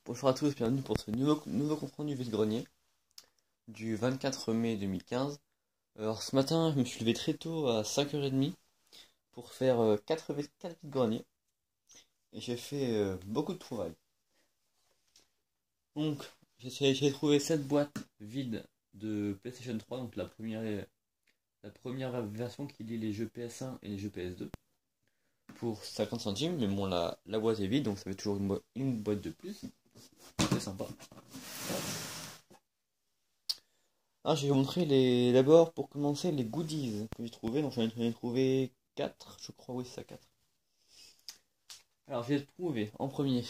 Bonjour à tous, bienvenue pour ce nouveau compte rendu vide-grenier du 24 mai 2015. Alors ce matin, je me suis levé très tôt à 5h30 pour faire 4 vide-greniers et j'ai fait beaucoup de trouvailles. Donc j'ai trouvé 7 boîtes vides de PlayStation 3, donc la première version qui lie les jeux PS1 et les jeux PS2 pour 50 centimes, mais bon la boîte est vide donc ça fait toujours une boîte de plus. C'est sympa. Ah, je vais vous montrer d'abord pour commencer les goodies que j'ai trouvé. Donc j'en ai trouvé 4, je crois, oui, c'est ça, 4. Alors j'ai trouvé en premier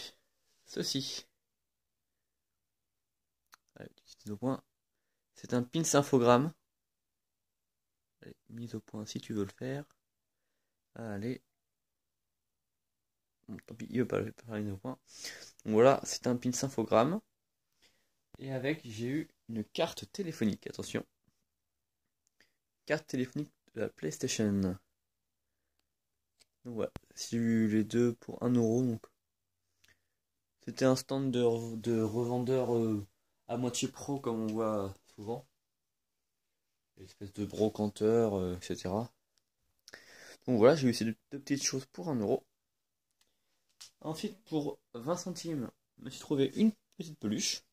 ceci. Allez, mise au point. C'est un pins infogramme. Allez, mise au point si tu veux le faire. Allez. Bon, tant pis, il veut pas le faire mise au point. Donc voilà, c'est un pins infogramme. Et avec, j'ai eu une carte téléphonique. Attention. Carte téléphonique de la PlayStation. Donc voilà, j'ai eu les deux pour 1€. Donc c'était un stand de revendeur à moitié pro comme on voit souvent. Une espèce de brocanteur, etc. Donc voilà, j'ai eu ces deux petites choses pour 1€. Ensuite, pour 20 centimes, je me suis trouvé une petite peluche.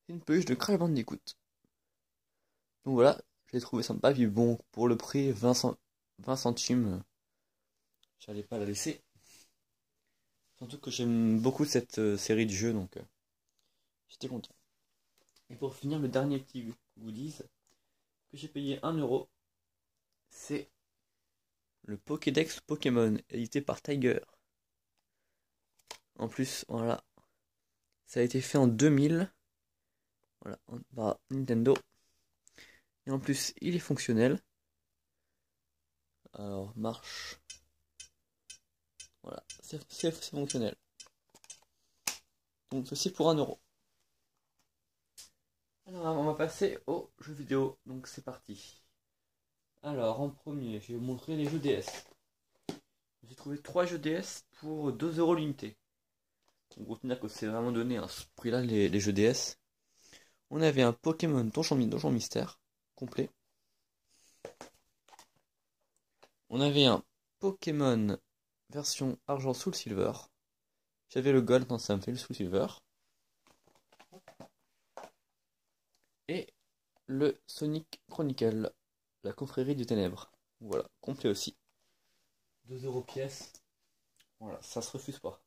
Une peluche de Crash Bandicoot. Donc voilà, je l'ai trouvé sympa. Puis bon, pour le prix, 20 centimes, j'allais pas la laisser. Surtout que j'aime beaucoup cette série de jeux, donc j'étais content. Et pour finir, le dernier petit goodies que j'ai payé 1€, c'est le Pokédex Pokémon, édité par Tiger. En plus, voilà, ça a été fait en 2000, voilà, par Nintendo. Et en plus, il est fonctionnel. Alors, marche. Voilà, c'est fonctionnel. Donc, ceci pour 1€. Alors, on va passer aux jeux vidéo. Donc, c'est parti. Alors, en premier, je vais vous montrer les jeux DS. J'ai trouvé 3 jeux DS pour 2€ l'unité. Donc, on dire que c'est vraiment donné à ce prix-là, les jeux DS. On avait un Pokémon Donjon Mystère complet. On avait un Pokémon version argent Soul Silver. J'avais le Gold, non, ça me fait le Soul Silver. Et le Sonic Chronicle, la confrérie du ténèbres. Voilà, complet aussi. 2€ pièce. Voilà, ça se refuse pas.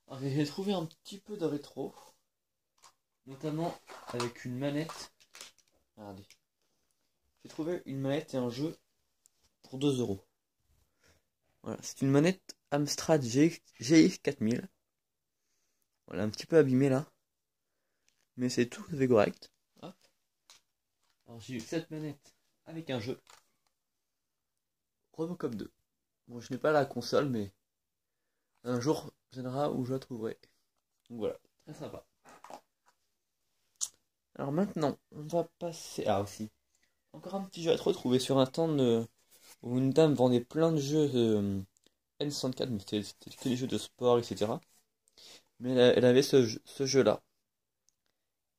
Alors, j'ai trouvé un petit peu de rétro. Notamment avec une manette. Regardez. J'ai trouvé une manette et un jeu pour 2€. Voilà, c'est une manette Amstrad GX 4000. Voilà, un petit peu abîmée là. Mais c'est tout à fait correct. Hop. Alors j'ai eu cette manette avec un jeu. Robocop 2. Bon, je n'ai pas la console, mais un jour viendra où je la trouverai. Donc voilà, très sympa. Alors maintenant, on va passer... Ah aussi, encore un petit jeu à trouver sur un stand où une dame vendait plein de jeux N64, mais c'était que des jeux de sport, etc. Mais elle avait ce jeu-là,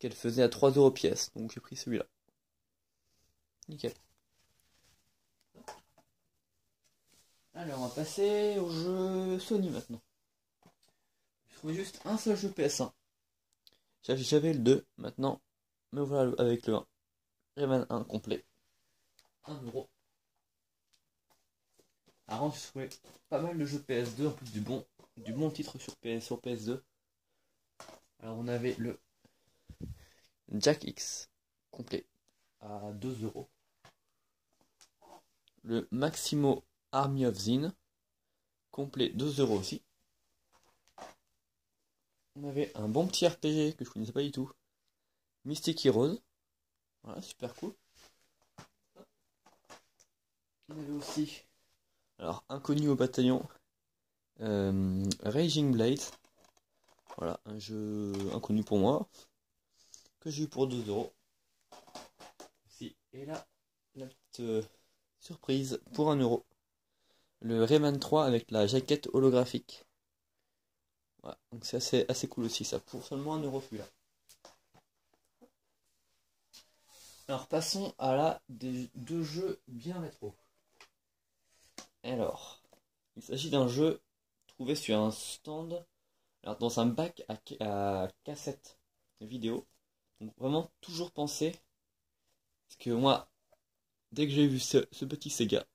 qu'elle faisait à 3€ pièce, donc j'ai pris celui-là. Nickel. Alors on va passer au jeu Sony maintenant. Je trouvais juste un seul jeu PS1. J'avais le 2, maintenant me voilà avec le 1. Rayman 1 complet. 1€. Avant j'ai trouvé pas mal de jeux PS2, en plus du bon titre sur PS2. Alors on avait le Jack X complet à 2€. Le Maximo Army of Zine complet 2€ aussi. On avait un bon petit RPG que je connaissais pas du tout. Mystic Heroes. Voilà, super cool. On avait aussi, alors, inconnu au bataillon, Raging Blade. Voilà, un jeu inconnu pour moi, que j'ai eu pour 2€. Et là, la petite surprise pour 1€. Le Rayman 3 avec la jaquette holographique. Voilà, donc c'est assez cool aussi ça, pour seulement 1 € celui-là. Alors passons à la des deux jeux bien rétro. Alors, il s'agit d'un jeu trouvé sur un stand, alors dans un bac à cassette vidéo. Donc vraiment toujours penser, parce que moi, dès que j'ai vu ce petit Sega,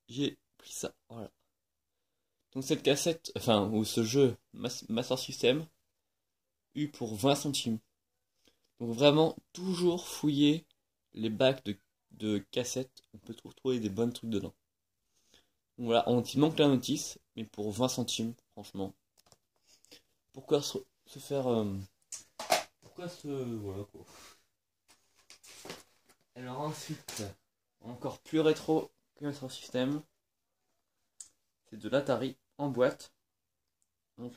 j'ai pris ça, voilà. Donc cette cassette, enfin, ou ce jeu Master System, eu pour 20 centimes. Donc vraiment, toujours fouiller les bacs de cassettes, on peut trouver des bons trucs dedans. Donc voilà, on y manque la notice, mais pour 20 centimes, franchement. Pourquoi se faire... pourquoi se... Voilà quoi. Alors ensuite, encore plus rétro que notre système, c'est de l'Atari en boîte. Donc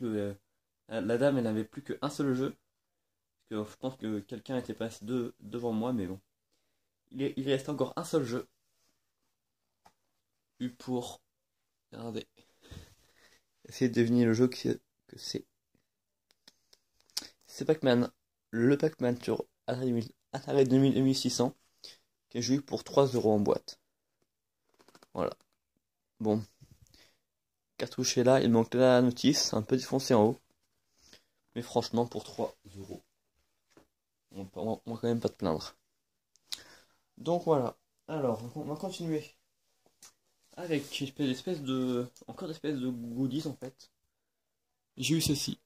la dame, elle n'avait plus qu'un seul jeu. Parce que je pense que quelqu'un était passé devant moi, mais bon. Il reste encore un seul jeu. Eu pour... Regardez. Essayez de deviner le jeu que c'est. C'est Pac-Man. Le Pac-Man sur Atari 2600. Que j'ai eu pour 3 € en boîte. Voilà. Bon. Cartouche est là, il manque la notice, un peu défoncé en haut. Mais franchement, pour 3 €, on va quand même pas te plaindre. Donc voilà. Alors, on va continuer avec encore des espèces de goodies en fait. J'ai eu ceci.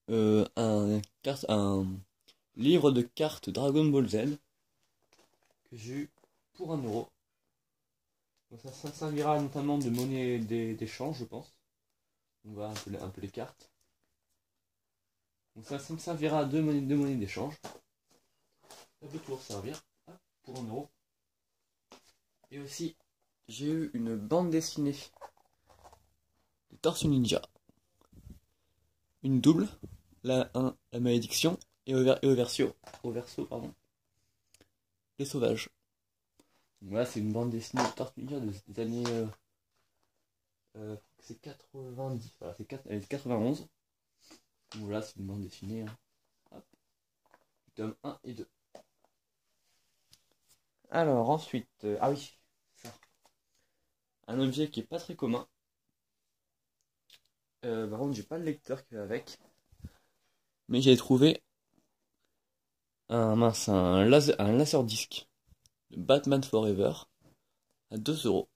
Un livre de cartes Dragon Ball Z que j'ai eu pour 1 €. Donc ça servira notamment de monnaie d'échange, je pense. On va un peu les cartes. Donc ça me servira de monnaie d'échange. Ça peut toujours servir pour 1 €. Et aussi, j'ai eu une bande dessinée de Tortue Ninja. Une double, la malédiction, et au verso, pardon, les sauvages. Donc voilà, c'est une bande dessinée de Tortue Ninja des années... c'est 90, voilà, c'est 91. Donc voilà, c'est une bande dessinée. Hein. Hop. Tome 1 et 2. Alors ensuite, ah oui, ça. Un objet qui est pas très commun. Par contre, j'ai pas le lecteur qui va avec. Mais j'ai trouvé un laserdisc de Batman Forever à 2 €.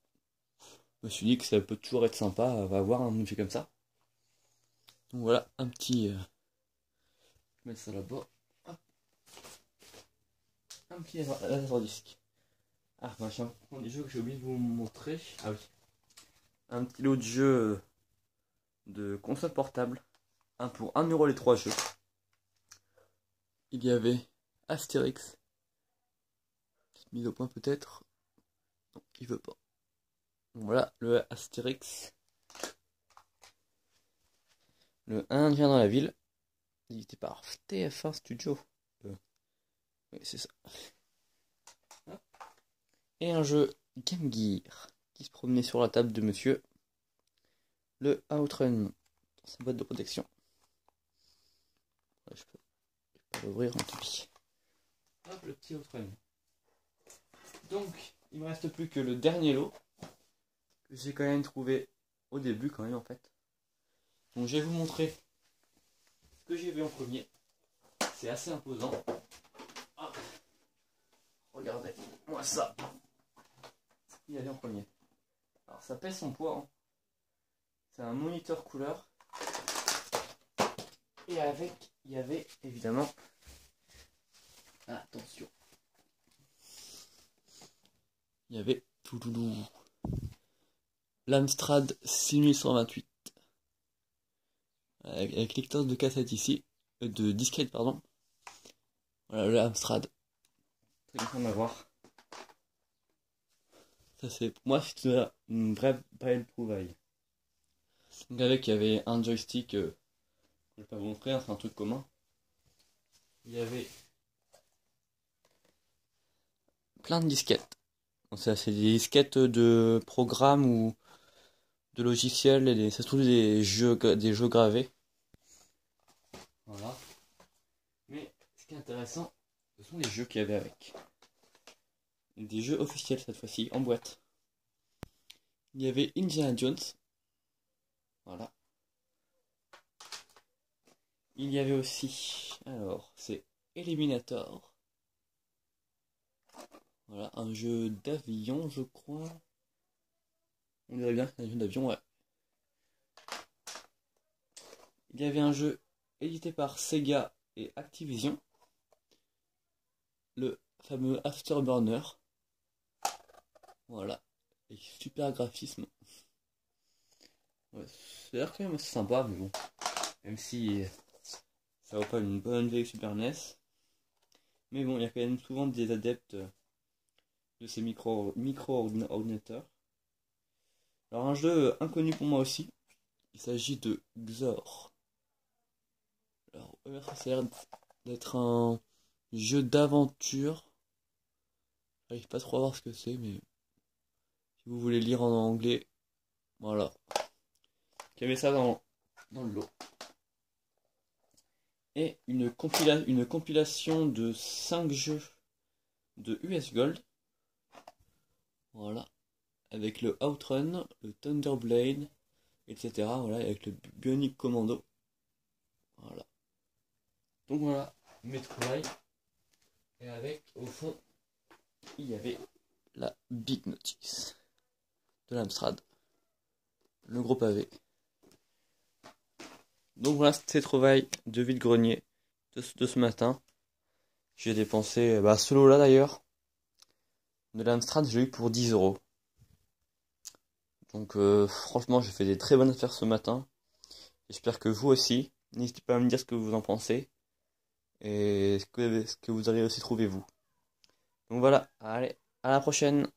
Je me suis dit que ça peut toujours être sympa, on va avoir un objet comme ça. Donc voilà, un petit... je vais mettre ça là-bas. Hop. Un petit laserdisc. Ah, bah, j'ai un des jeux que j'ai oublié de vous montrer. Ah oui. Un petit lot de jeux de console portable. Pour 1 € les 3 jeux. Il y avait Astérix. Petite mise au point peut-être. Non, il veut pas. Donc voilà, le Astérix. Le 1 vient dans la ville. Édité par TF1 Studio. Oui, c'est ça. Et un jeu Game Gear qui se promenait sur la table de monsieur. Le Outrun dans sa boîte de protection. Ouais, je peux pas l'ouvrir, tant pis. Hop, le petit Outrun. Donc, il me reste plus que le dernier lot que j'ai quand même trouvé au début quand même en fait. Donc je vais vous montrer ce que j'ai vu en premier. C'est assez imposant. Ah. Regardez, moi ça. Il y avait en premier. Alors ça pèse son poids. Hein. C'est un moniteur couleur. Et avec, il y avait évidemment... Attention. Il y avait l'Amstrad 6128. Avec lecteur de cassette ici. De disquette, pardon. Voilà, le Amstrad. Très content d'avoir. Ça c'est, pour moi, c'est une vraie belle trouvaille. Donc avec, il y avait un joystick, je vais pas vous montrer, hein, c'est un truc commun. Il y avait plein de disquettes. Donc ça, c'est des disquettes de programmes ou de logiciels, et ça se trouve des jeux gravés. Voilà. Mais ce qui est intéressant, ce sont les jeux qu'il y avait avec. Des jeux officiels cette fois-ci, en boîte. Il y avait Indiana Jones. Voilà. Il y avait aussi, alors, c'est Eliminator. Voilà, un jeu d'avion, je crois. On dirait bien que c'est un jeu d'avion, ouais. Il y avait un jeu édité par Sega et Activision. Le fameux Afterburner. Voilà. Et super graphisme. Ouais, c'est l'air quand même assez sympa, mais bon. Même si ça vaut pas une bonne vieille Super NES. Mais bon, il y a quand même souvent des adeptes de ces micro-ordinateurs. Alors un jeu inconnu pour moi aussi. Il s'agit de Xor. Alors ça a l'air d'être un jeu d'aventure. J'arrive pas trop à voir ce que c'est, mais si vous voulez lire en anglais, voilà. Je mets ça dans le lot. Et une compilation de 5 jeux de US Gold. Voilà. Avec le Outrun, le Thunderblade, etc. Voilà, avec le Bionic Commando. Voilà. Donc voilà, mes trouvailles. Et avec, au fond, il y avait la Big Notice de l'Amstrad. Le gros pavé. Donc voilà, ces trouvailles de vide-grenier de ce matin. J'ai dépensé, ce lot-là d'ailleurs, de l'Amstrad, j'ai eu pour 10 €. Donc franchement, j'ai fait des très bonnes affaires ce matin. J'espère que vous aussi. N'hésitez pas à me dire ce que vous en pensez. Et ce que vous allez aussi trouver vous. Donc voilà, allez, à la prochaine.